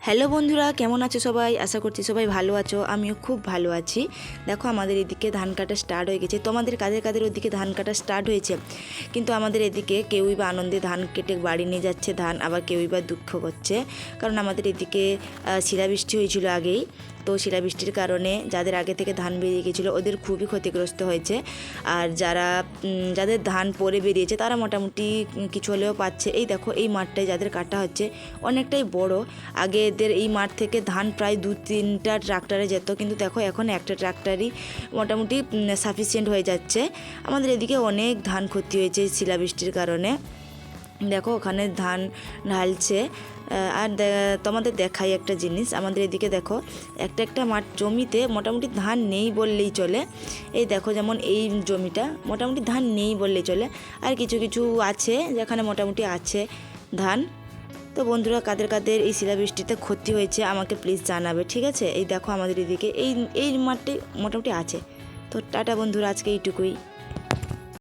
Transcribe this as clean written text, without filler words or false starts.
Hello বন্ধুরা, কেমন আছো সবাই? আশা করছি সবাই ভালো আছো। আমিও খুব ভালো আছি। দেখো আমাদের এদিকে ধান কাটা স্টার্ট হয়ে গেছে। তোমাদের কাদের কাদের ওদিকে ধান কাটা স্টার্ট হয়েছে? কিন্তু আমাদের এদিকে কেউই বা আনন্দে ধান কেটে বাড়ি নিয়ে যাচ্ছে ধান, আবার কেউই বা দুঃখ করছে। কারণ আমাদের এদিকে শিলাবৃষ্টি হয়েছিল আগেই। তো শিলাবৃষ্টির কারণে যাদের আগে থেকে ধান বেরিয়ে গেছিলো ওদের খুবই ক্ষতিগ্রস্ত হয়েছে। আর যাদের ধান পরে বেরিয়েছে তারা মোটামুটি কিছু হলেও পাচ্ছে। এই দেখো এই মাঠটায় যাদের কাটা হচ্ছে অনেকটাই বড়। আগে এদের এই মাঠ থেকে ধান প্রায় 2-3টা ট্রাক্টরে যেত, কিন্তু দেখো এখন একটা ট্রাক্টরই মোটামুটি সাফিসিয়েন্ট হয়ে যাচ্ছে। আমাদের এদিকে অনেক ধান ক্ষতি হয়েছে শিলাবৃষ্টির কারণে। দেখো ওখানে ধান ঢালছে। আর তোমাদের দেখাই একটা জিনিস, আমাদের এদিকে দেখো একটা মাঠ জমিতে মোটামুটি ধান নেই বললেই চলে। এই দেখো যেমন এই জমিটা মোটামুটি ধান নেই বললেই চলে, আর কিছু কিছু আছে যেখানে মোটামুটি আছে ধান। তো বন্ধুরা, কাদের কাদের এই শিলাবৃষ্টিতে ক্ষতি হয়েছে আমাকে প্লিজ জানাবে, ঠিক আছে? এই দেখো আমাদের এদিকে এই মাঠটি মোটামুটি আছে। তো টাটা বন্ধুরা, আজকে এইটুকুই।